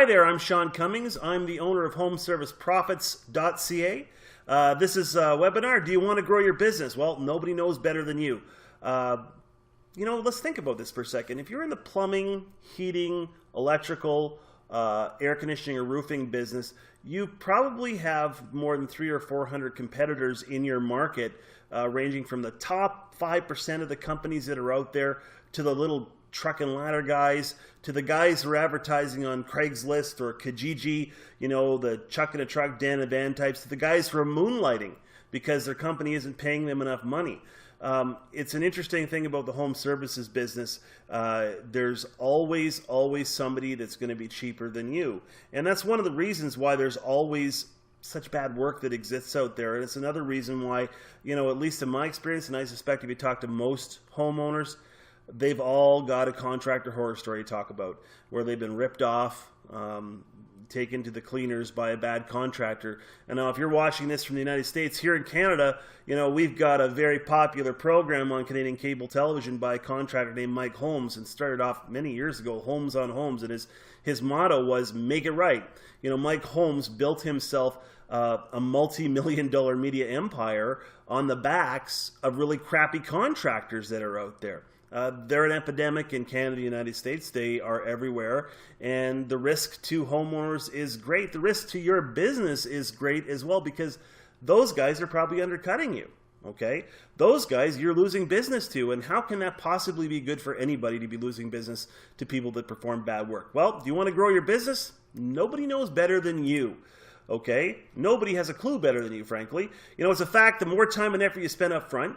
there, I'm Sean Cummings. I'm the owner of HomeServiceProfits.ca. This is a webinar. Do you want to grow your business? Well, nobody knows better than you. Let's think about this for a second. If you're in the plumbing, heating, electrical, air conditioning, or roofing business, you probably have more than 300 or 400 competitors in your market, ranging from the top 5% of the companies that are out there to the little truck and ladder guys, to the guys who are advertising on Craigslist or Kijiji, the chuck in a truck, Dan and Van types, to the guys who are moonlighting because their company isn't paying them enough money. It's an interesting thing about the home services business. There's always somebody that's going to be cheaper than you. And that's one of the reasons why there's always such bad work that exists out there. And it's another reason why, at least in my experience, and I suspect if you talk to most homeowners, they've all got a contractor horror story to talk about where they've been ripped off, taken to the cleaners by a bad contractor. And now if you're watching this from the United States, here in Canada, we've got a very popular program on Canadian cable television by a contractor named Mike Holmes, and started off many years ago, Homes on Homes, and his motto was make it right. Mike Holmes built himself a multi-million-dollar media empire on the backs of really crappy contractors that are out there. They're an epidemic in Canada, United States. They are everywhere. And the risk to homeowners is great. The risk to your business is great as well, because those guys are probably undercutting you. Okay? Those guys you're losing business to. And how can that possibly be good for anybody to be losing business to people that perform bad work? Well, do you want to grow your business? Nobody knows better than you. Okay? Nobody has a clue better than you, frankly. It's a fact, the more time and effort you spend up front,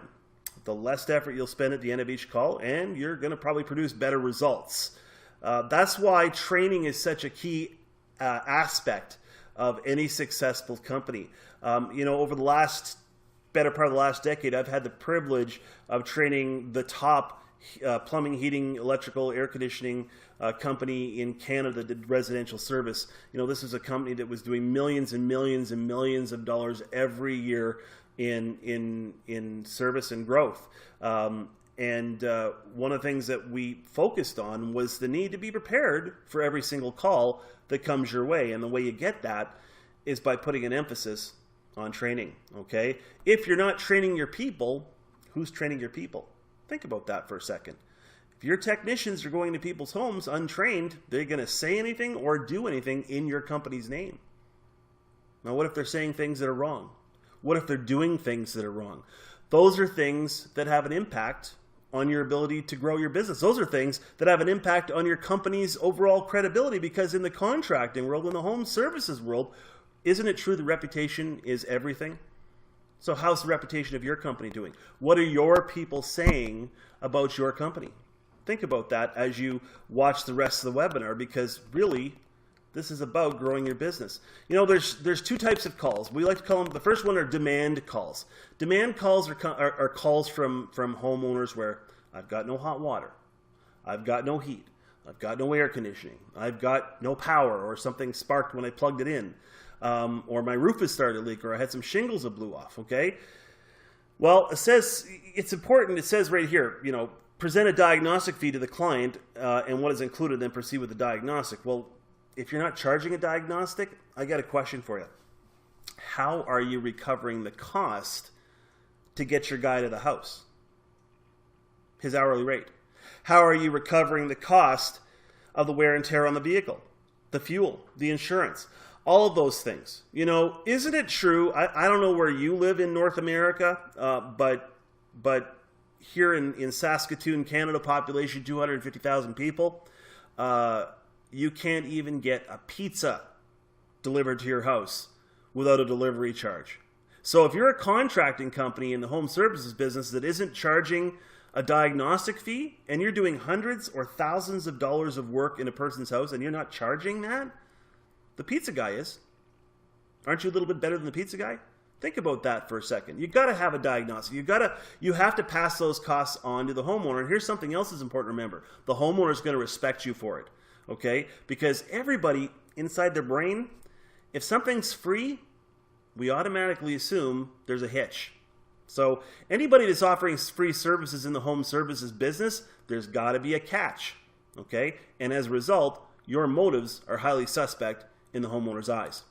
the less effort you'll spend at the end of each call, and you're going to probably produce better results. That's why training is such a key aspect of any successful company. Over the better part of the last decade, I've had the privilege of training the top plumbing, heating, electrical, air conditioning company in Canada that did residential service. This is a company that was doing millions and millions and millions of dollars every year in service and growth. One of the things that we focused on was the need to be prepared for every single call that comes your way. And the way you get that is by putting an emphasis on training, okay? If you're not training your people, who's training your people? Think about that for a second. If your technicians are going to people's homes untrained, they're going to say anything or do anything in your company's name. Now, what if they're saying things that are wrong? What if they're doing things that are wrong? Those are things that have an impact on your ability to grow your business. Those are things that have an impact on your company's overall credibility, because in the contracting world, in the home services world, isn't it true that reputation is everything? So how's the reputation of your company doing? What are your people saying about your company? Think about that as you watch the rest of the webinar, because really, this is about growing your business. There's two types of calls. We like to call them, the first one are demand calls. Demand calls are calls from homeowners where I've got no hot water, I've got no heat, I've got no air conditioning, I've got no power, or something sparked when I plugged it in, or my roof has started to leak, or I had some shingles that blew off, okay? Well, it's important, it says right here, present a diagnostic fee to the client and what is included, then proceed with the diagnostic. Well, if you're not charging a diagnostic, I got a question for you. How are you recovering the cost to get your guy to the house? His hourly rate. How are you recovering the cost of the wear and tear on the vehicle, the fuel, the insurance, all of those things? Isn't it true? I don't know where you live in North America, but here in Saskatoon, Canada, population 250,000 people, you can't even get a pizza delivered to your house without a delivery charge. So if you're a contracting company in the home services business that isn't charging a diagnostic fee, and you're doing hundreds or thousands of dollars of work in a person's house and you're not charging that, the pizza guy is. Aren't you a little bit better than the pizza guy? Think about that for a second. You've got to have a diagnostic. You have to pass those costs on to the homeowner. And here's something else that's important to remember. The homeowner is going to respect you for it. Okay? Because everybody inside their brain, if something's free, we automatically assume there's a hitch. So anybody that's offering free services in the home services business, there's got to be a catch. Okay? And as a result, your motives are highly suspect in the homeowner's eyes.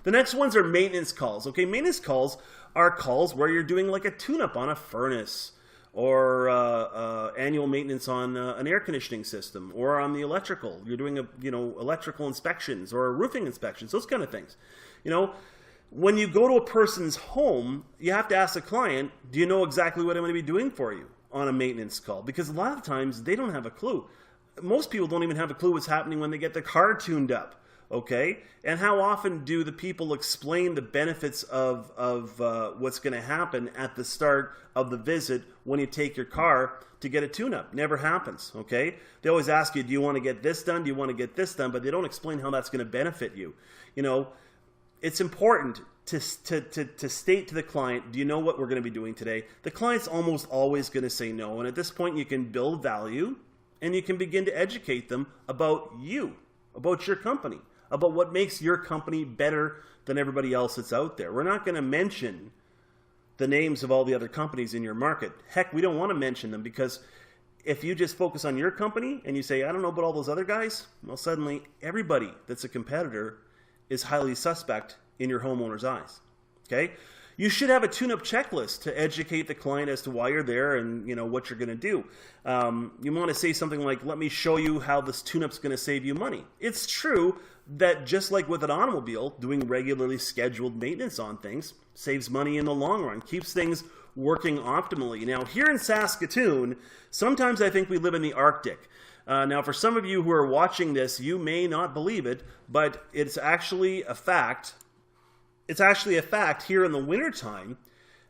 The next ones are maintenance calls. Okay, maintenance calls are calls where you're doing like a tune-up on a furnace, or annual maintenance on an air conditioning system, or on the electrical. You're doing electrical inspections or roofing inspections, those kind of things. When you go to a person's home, you have to ask the client, do you know exactly what I'm going to be doing for you on a maintenance call? Because a lot of times they don't have a clue. Most people don't even have a clue what's happening when they get their car tuned up. Okay, and how often do the people explain the benefits of what's going to happen at the start of the visit when you take your car to get a tune-up? Never happens. Okay, they always ask you, do you want to get this done? Do you want to get this done? But they don't explain how that's going to benefit you. It's important to state to the client, do you know what we're going to be doing today? The client's almost always going to say no, and at this point you can build value and you can begin to educate them about you, about your company, about what makes your company better than everybody else that's out there. We're not going to mention the names of all the other companies in your market. Heck, we don't want to mention them, because if you just focus on your company and you say, I don't know about all those other guys, well, suddenly everybody that's a competitor is highly suspect in your homeowner's eyes. Okay? You should have a tune-up checklist to educate the client as to why you're there and what you're going to do. You want to say something like, let me show you how this tune-up's going to save you money. It's true that just like with an automobile, doing regularly scheduled maintenance on things saves money in the long run, keeps things working optimally. Now, here in Saskatoon, sometimes I think we live in the Arctic. Now, for some of you who are watching this, you may not believe it, but it's actually a fact. It's actually a fact here in the wintertime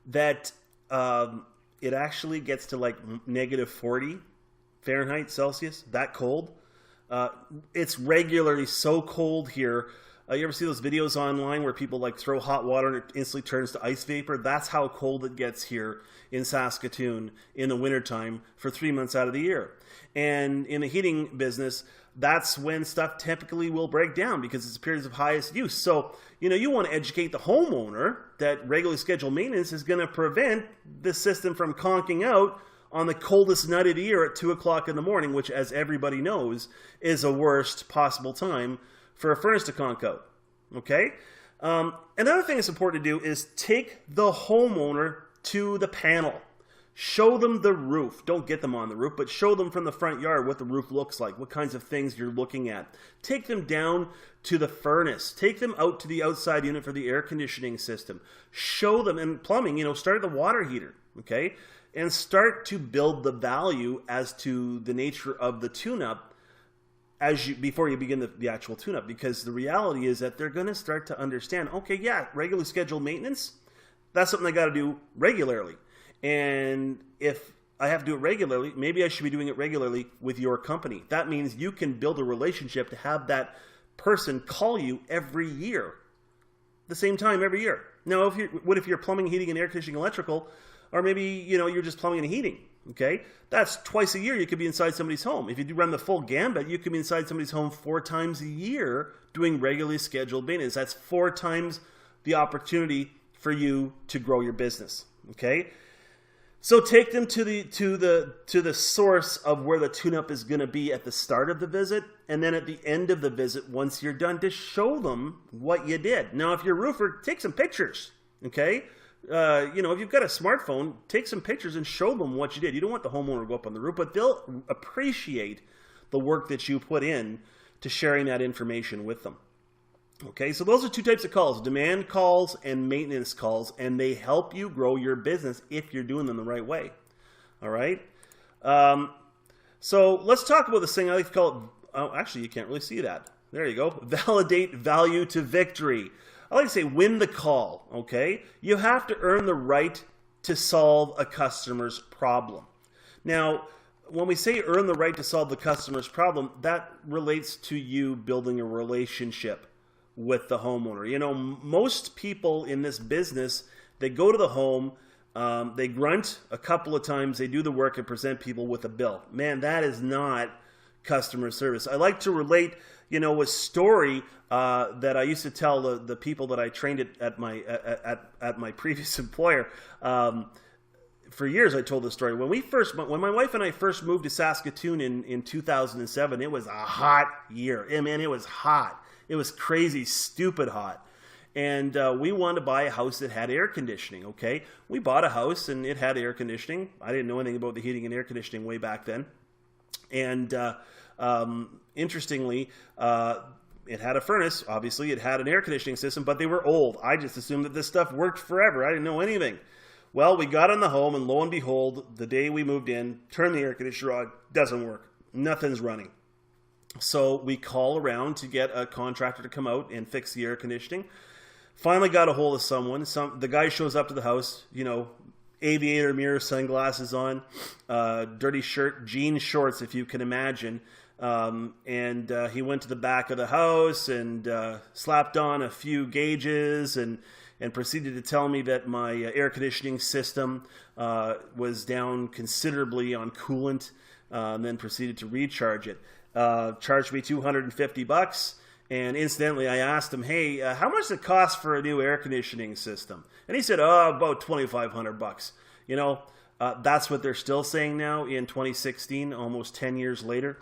that it actually gets to like negative 40 Fahrenheit, Celsius, that cold. It's regularly so cold here. You ever see those videos online where people like throw hot water and it instantly turns to ice vapor? That's how cold it gets here in Saskatoon in the wintertime for 3 months out of the year. And in the heating business, that's when stuff typically will break down because it's periods of highest use. So, you want to educate the homeowner that regularly scheduled maintenance is going to prevent the system from conking out on the coldest night of the year at 2 o'clock in the morning, which, as everybody knows, is a worst possible time for a furnace to conk out. Okay? Another thing that's important to do is take the homeowner to the panel. Show them the roof. Don't get them on the roof, but show them from the front yard what the roof looks like, what kinds of things you're looking at. Take them down to the furnace. Take them out to the outside unit for the air conditioning system. Show them, and plumbing, start at the water heater, okay? And start to build the value as to the nature of the tune-up before you begin the actual tune-up, because the reality is that they're going to start to understand, okay, yeah, regularly scheduled maintenance, that's something I got to do regularly. And if I have to do it regularly, maybe I should be doing it regularly with your company. That means you can build a relationship to have that person call you every year, the same time every year. Now, what if you're plumbing, heating, and air conditioning, electrical, or maybe you're just plumbing and heating? Okay, that's twice a year you could be inside somebody's home. If you do run the full gambit, you could be inside somebody's home 4 times a year doing regularly scheduled maintenance. That's 4 times the opportunity for you to grow your business. Okay. So take them to the source of where the tune-up is going to be at the start of the visit, and then at the end of the visit, once you're done, to show them what you did. Now, if you're a roofer, take some pictures, okay? If you've got a smartphone, take some pictures and show them what you did. You don't want the homeowner to go up on the roof, but they'll appreciate the work that you put in to sharing that information with them. Okay, so those are 2 types of calls, demand calls and maintenance calls, and they help you grow your business if you're doing them the right way. All right? So let's talk about this thing I like to call it, actually you can't really see that. There you go. Validate value to victory. I like to say win the call, okay? You have to earn the right to solve a customer's problem. Now, when we say earn the right to solve the customer's problem, that relates to you building a relationship with the homeowner. Most people in this business, they go to the home, they grunt a couple of times, they do the work and present people with a bill. Man, that is not customer service. I like to relate, a story that I used to tell the people that I trained at my previous employer. for years I told this story. When my wife and I first moved to Saskatoon in 2007, it was a hot year. Man, it was hot. It was crazy, stupid hot. And we wanted to buy a house that had air conditioning, okay? We bought a house and it had air conditioning. I didn't know anything about the heating and air conditioning way back then. And interestingly, it had a furnace, obviously. It had an air conditioning system, but they were old. I just assumed that this stuff worked forever. I didn't know anything. Well, we got in the home, and lo and behold, the day we moved in, turned the air conditioner on, doesn't work. Nothing's running. So we call around to get a contractor to come out and fix the air conditioning. Finally got a hold of someone. The guy shows up to the house, aviator mirror, sunglasses on, dirty shirt, jean shorts, if you can imagine. And he went to the back of the house and slapped on a few gauges and proceeded to tell me that my air conditioning system was down considerably on coolant, and then proceeded to recharge it. Charged me $250. And incidentally, I asked him, hey, how much does it cost for a new air conditioning system? And he said, about $2,500. That's what they're still saying now in 2016, almost 10 years later.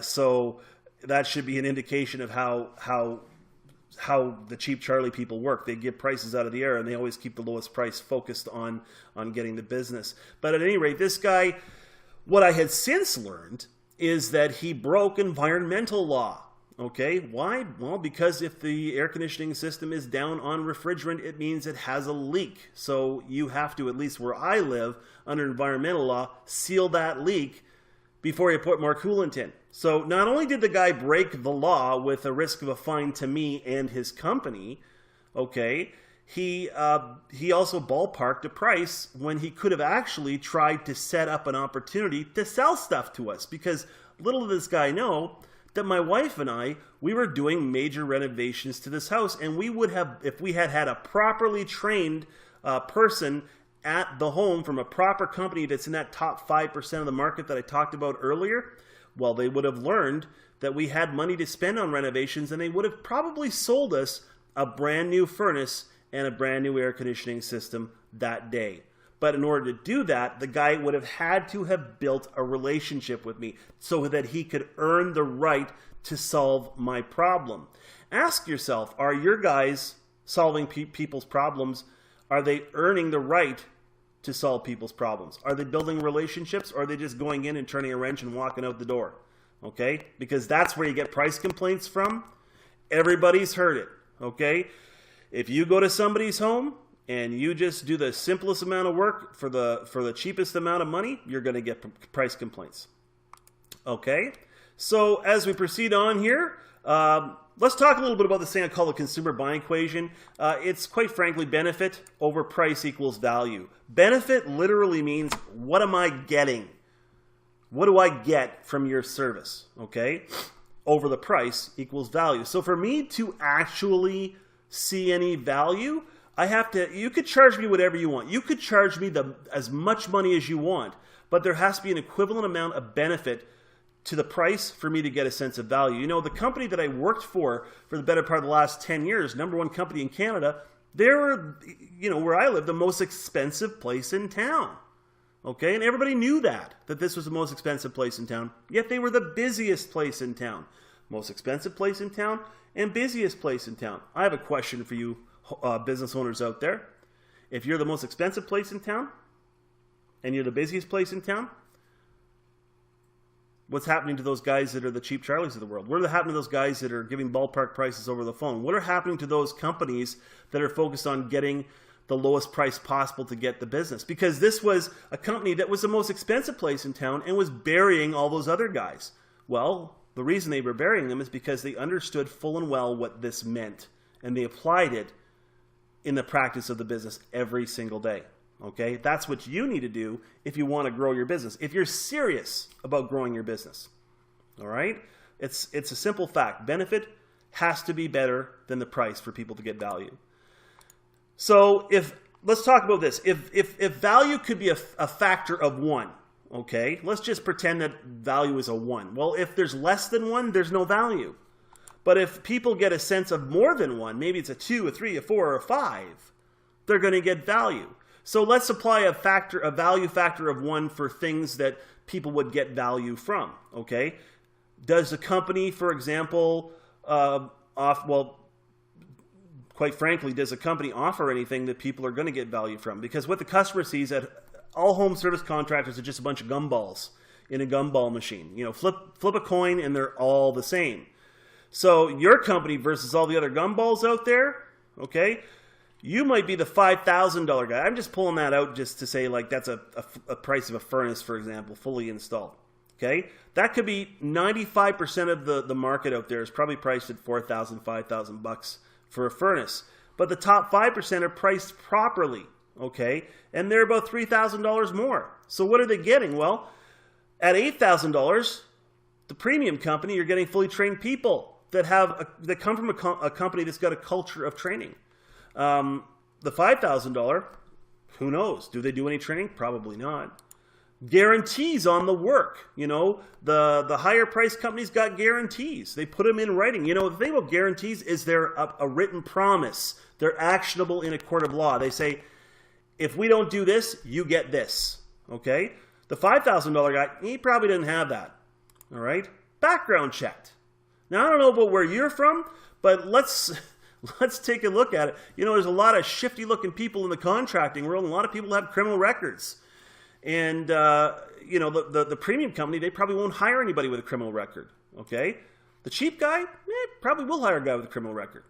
So that should be an indication of how the Cheap Charlie people work. They give prices out of the air, and they always keep the lowest price focused on getting the business. But at any rate, this guy, what I had since learned is that he broke environmental law. Okay, why? Well, because if the air conditioning system is down on refrigerant, it means it has a leak. So you have to, at least where I live, under environmental law, seal that leak before you put more coolant in. So not only did the guy break the law with a risk of a fine to me and his company, okay, he also ballparked a price when he could have actually tried to set up an opportunity to sell stuff to us. Because little did this guy know that my wife and I, we were doing major renovations to this house, and we would have, if we had had a properly trained person at the home from a proper company that's in that top 5% of the market that I talked about earlier, well, they would have learned that we had money to spend on renovations, and they would have probably sold us a brand new furnace and a brand new air conditioning system that day. But in order to do that, the guy would have had to have built a relationship with me so that he could earn the right to solve my problem. Ask yourself, are your guys solving people's problems? Are they earning the right to solve people's problems? Are they building relationships, or are they just going in and turning a wrench and walking out the door? Okay? Because that's where you get price complaints from. Everybody's heard it. Okay? If you go to somebody's home and you just do the simplest amount of work for the cheapest amount of money, you're going to get price complaints. Okay? So as we proceed on here, let's talk a little bit about this thing I call the consumer buying equation. It's quite frankly benefit over price equals value. Benefit literally means, what am I getting? What do I get from your service? Okay? Over the price equals value. So for me to actually see any value, you could charge me whatever you want. You could charge me as much money as you want, but there has to be an equivalent amount of benefit to the price for me to get a sense of value. The company that I worked for the better part of the last 10 years, number one company in Canada, they were, where I live, the most expensive place in town. Okay, and everybody knew that this was the most expensive place in town, yet they were the busiest place in town. Most expensive place in town and busiest place in town. I have a question for you, business owners out there. If you're the most expensive place in town and you're the busiest place in town, what's happening to those guys that are the cheap Charlies of the world? What are happening to those guys that are giving ballpark prices over the phone? What are happening to those companies that are focused on getting the lowest price possible to get the business? Because this was a company that was the most expensive place in town and was burying all those other guys. Well, the reason they were burying them is because they understood full and well what this meant, and they applied it in the practice of the business every single day. Okay? That's what you need to do if you want to grow your business. If you're serious about growing your business. All right? It's a simple fact. Benefit has to be better than the price for people to get value. So let's talk about this. If value could be a factor of 1, okay? Let's just pretend that value is a 1. Well, if there's less than 1, there's no value. But if people get a sense of more than 1, maybe it's a 2, a 3, a 4, or a 5, they're going to get value. So let's apply a value factor of 1 for things that people would get value from, okay? Does the company, for example, quite frankly, does a company offer anything that people are going to get value from? Because what the customer sees that all home service contractors are just a bunch of gumballs in a gumball machine. You know, flip a coin and they're all the same. So your company versus all the other gumballs out there, okay, you might be the $5,000 guy. I'm just pulling that out just to say, like, that's a price of a furnace, for example, fully installed. Okay, that could be 95% of the market out there is probably priced at $4,000, $5,000 for a furnace. But the top 5% are priced properly, okay, and they're about $3,000 more. So what are they getting? Well, at $8,000, the premium company, you're getting fully trained people that come from a company that's got a culture of training. The $5,000, who knows? Do they do any training? Probably not. Guarantees on the work. You know, the higher price companies got guarantees. They put them in writing. You know, the thing about guarantees is they're a written promise. They're actionable in a court of law. They say, if we don't do this, you get this. Okay? The $5,000 guy, he probably didn't have that. All right? Background checked. Now, I don't know about where you're from, but let's take a look at it. You know, there's a lot of shifty looking people in the contracting world, and a lot of people have criminal records. And, you know, the premium company, they probably won't hire anybody with a criminal record, okay? The cheap guy, probably will hire a guy with a criminal record.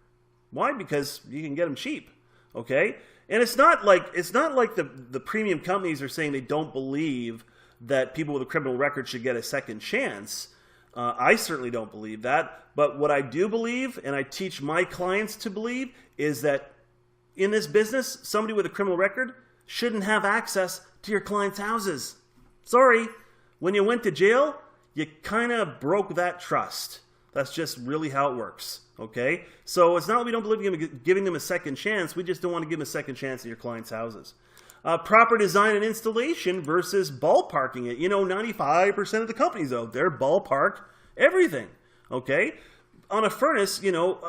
Why? Because you can get them cheap, okay? And it's not like the premium companies are saying they don't believe that people with a criminal record should get a second chance. I certainly don't believe that. But what I do believe, and I teach my clients to believe, is that in this business, somebody with a criminal record shouldn't have access to your clients' houses. Sorry, when you went to jail, you kind of broke that trust. That's just really how it works, okay? So it's not that we don't believe in giving them a second chance. We just don't want to give them a second chance at your clients' houses. Proper design and installation versus ballparking it. You know, 95% of the companies out there ballpark everything, okay? On a furnace, you know,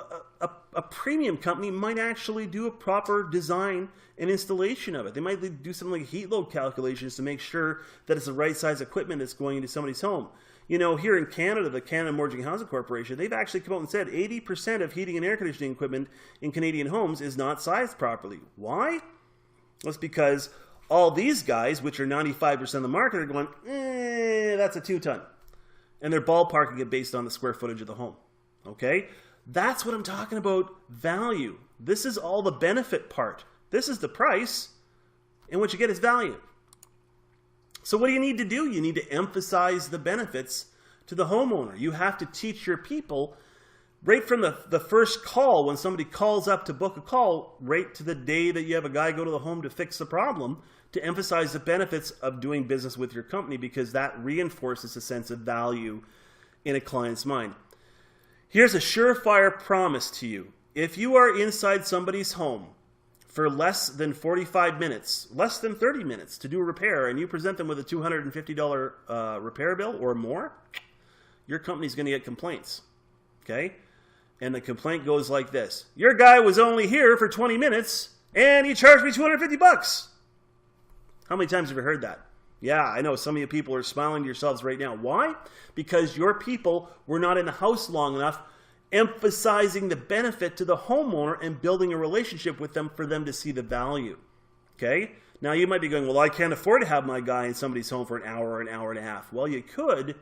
a premium company might actually do a proper design and installation of it. They might do something like heat load calculations to make sure that it's the right size equipment that's going into somebody's home. You know, here in Canada, the Canada Mortgage Housing Corporation, they've actually come out and said 80% of heating and air conditioning equipment in Canadian homes is not sized properly. Why? That's because all these guys, which are 95% of the market, are going, that's a 2-ton. And they're ballparking it based on the square footage of the home. Okay? That's what I'm talking about, value. This is all the benefit part. This is the price, and what you get is value. So what do you need to do? You need to emphasize the benefits to the homeowner. You have to teach your people right from the first call, when somebody calls up to book a call, right to the day that you have a guy go to the home to fix the problem, to emphasize the benefits of doing business with your company, because that reinforces a sense of value in a client's mind. Here's a surefire promise to you. If you are inside somebody's home for less than 45 minutes, less than 30 minutes to do a repair, and you present them with a $250 repair bill or more, your company's going to get complaints, okay? And the complaint goes like this. Your guy was only here for 20 minutes, and he charged me $250. How many times have you heard that? Yeah, I know some of you people are smiling to yourselves right now. Why? Because your people were not in the house long enough emphasizing the benefit to the homeowner and building a relationship with them for them to see the value. Okay? Now you might be going, well, I can't afford to have my guy in somebody's home for an hour and a half. Well, you could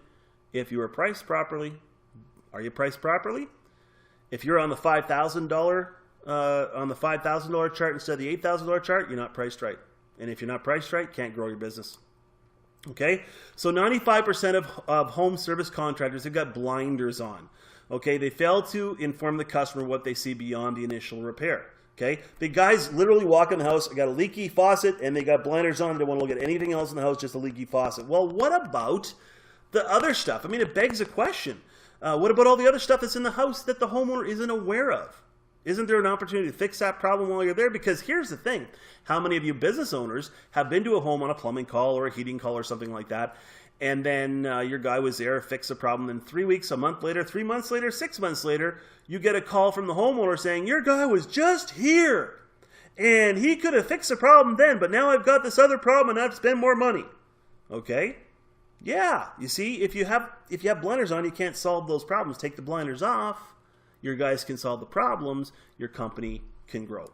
if you were priced properly. Are you priced properly? If you're on the $5,000 chart instead of the $8,000 chart, you're not priced right. And if you're not priced right, can't grow your business. Okay? So 95% of home service contractors have got blinders on. Okay? They fail to inform the customer what they see beyond the initial repair. Okay? The guys literally walk in the house, got a leaky faucet, and they got blinders on. They don't want to look at anything else in the house, just a leaky faucet. Well, what about the other stuff? I mean, it begs a question. What about all the other stuff that's in the house that the homeowner isn't aware of? Isn't there an opportunity to fix that problem while you're there? Because here's the thing. How many of you business owners have been to a home on a plumbing call or a heating call or something like that, and then your guy was there, fixed a problem, and 3 weeks, a month later, 3 months later, 6 months later, you get a call from the homeowner saying, your guy was just here, And he could have fixed the problem then, but now I've got this other problem and I have to spend more money. Okay? Yeah, you see, if you have blinders on, you can't solve those problems. Take the blinders off, your guys can solve the problems, your company can grow.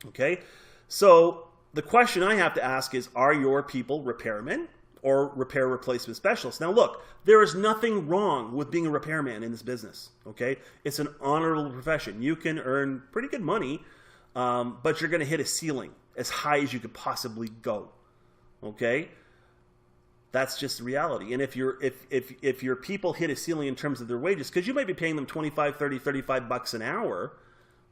Okay? So the question I have to ask is, are your people repairmen or repair replacement specialists? Now look, there is nothing wrong with being a repairman in this business. Okay? It's an honorable profession. You can earn pretty good money, but you're going to hit a ceiling as high as you could possibly go. Okay? That's just the reality. And if your people hit a ceiling in terms of their wages, because you might be paying them 25, 30, 35 bucks an hour,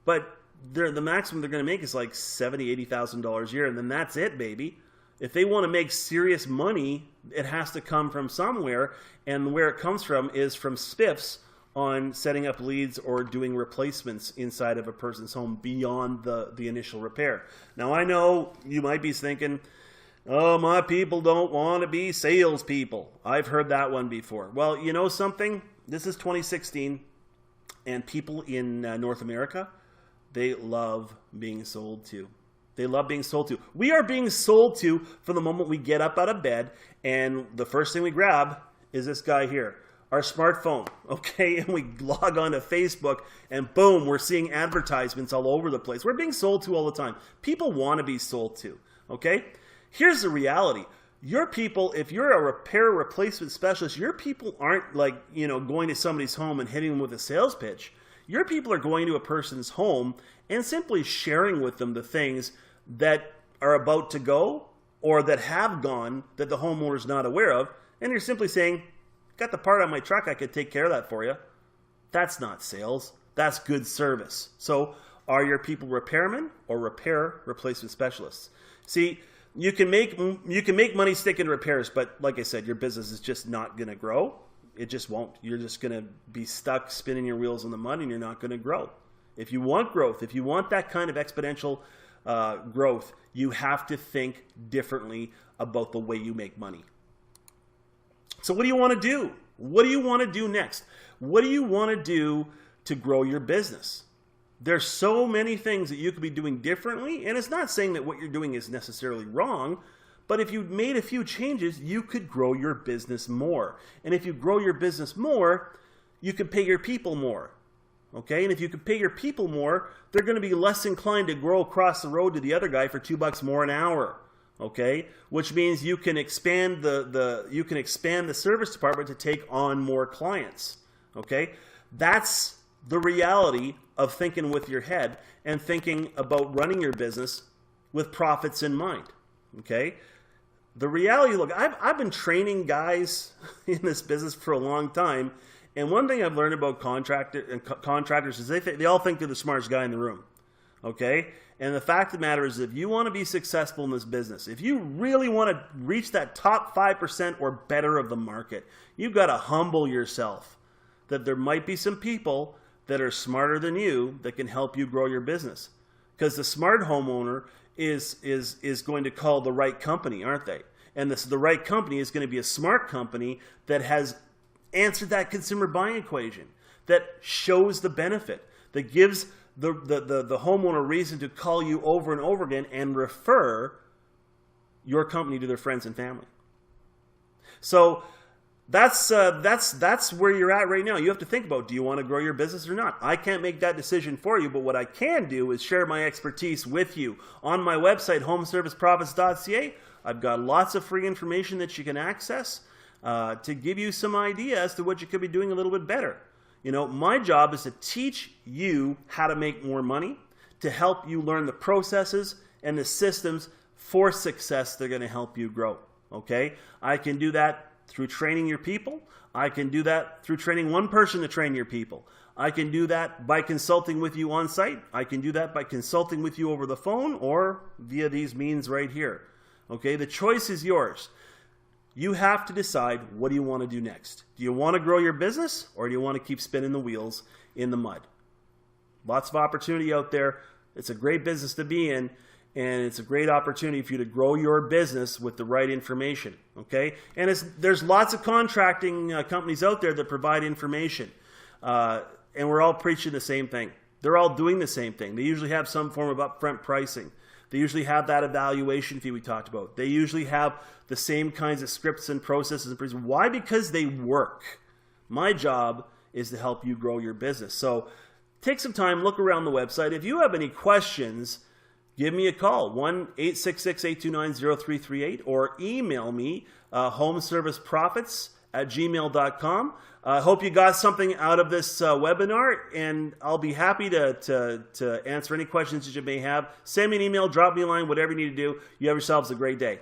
but the maximum they're going to make is like $70,000, $80,000 a year, and then that's it, baby. If they want to make serious money, it has to come from somewhere, and where it comes from is from spiffs on setting up leads or doing replacements inside of a person's home beyond the initial repair. Now, I know you might be thinking, oh, my people don't want to be salespeople. I've heard that one before. Well, you know something? This is 2016, and people in North America, they love being sold to. They love being sold to. We are being sold to from the moment we get up out of bed, and the first thing we grab is this guy here, our smartphone, okay? And we log on to Facebook, and boom, we're seeing advertisements all over the place. We're being sold to all the time. People want to be sold to, okay? Here's the reality. Your people, if you're a repair replacement specialist, your people aren't like, going to somebody's home and hitting them with a sales pitch. Your people are going to a person's home and simply sharing with them the things that are about to go or that have gone that the homeowner's not aware of. And you're simply saying, got the part on my truck, I could take care of that for you. That's not sales. That's good service. So are your people repairmen or repair replacement specialists? See, you can make money sticking repairs, but like I said, your business is just not going to grow. It just won't. You're just going to be stuck spinning your wheels in the mud, and you're not going to grow. If you want growth, if you want that kind of exponential growth, you have to think differently about the way you make money. So what do you want to do? What do you want to do next? What do you want to do to grow your business? There's so many things that you could be doing differently, and it's not saying that what you're doing is necessarily wrong, but if you made a few changes, you could grow your business more. And if you grow your business more, you could pay your people more. Okay? And if you could pay your people more, they're going to be less inclined to grow across the road to the other guy for $2 more an hour. Okay? Which means you can expand the service department to take on more clients. Okay? That's the reality of thinking with your head and thinking about running your business with profits in mind. Okay? The reality, look, I've been training guys in this business for a long time, and one thing I've learned about contractors is they all think they're the smartest guy in the room. Okay? And the fact of the matter is, if you want to be successful in this business, if you really want to reach that top 5% or better of the market, you've got to humble yourself that there might be some people that are smarter than you that can help you grow your business. Because the smart homeowner is going to call the right company, aren't they? And the right company is going to be a smart company that has answered that consumer buying equation, that shows the benefit, that gives the homeowner reason to call you over and over again and refer your company to their friends and family. So that's where you're at right now. You have to think about, do you want to grow your business or not? I can't make that decision for you, but what I can do is share my expertise with you. On my website, homeserviceprofits.ca, I've got lots of free information that you can access to give you some idea as to what you could be doing a little bit better. My job is to teach you how to make more money, to help you learn the processes and the systems for success that are going to help you grow. Okay? I can do that through training your people. I can do that through training one person to train your people. I can do that by consulting with you on site. I can do that by consulting with you over the phone or via these means right here. Okay? The choice is yours. You have to decide, what do you want to do next? Do you want to grow your business, or do you want to keep spinning the wheels in the mud? Lots of opportunity out there. It's a great business to be in, and it's a great opportunity for you to grow your business with the right information. Okay? And there's lots of contracting companies out there that provide information, and we're all preaching the same thing. They're all doing the same thing. They usually have some form of upfront pricing. They usually have that evaluation fee we talked about. They usually have the same kinds of scripts and processes and procedures. Why? Because they work. My job is to help you grow your business. So take some time, look around the website. If you have any questions, give me a call, 1-866-829-0338, or email me, homeserviceprofits@gmail.com. I hope you got something out of this webinar, and I'll be happy to answer any questions that you may have. Send me an email, drop me a line, whatever you need to do. You have yourselves a great day.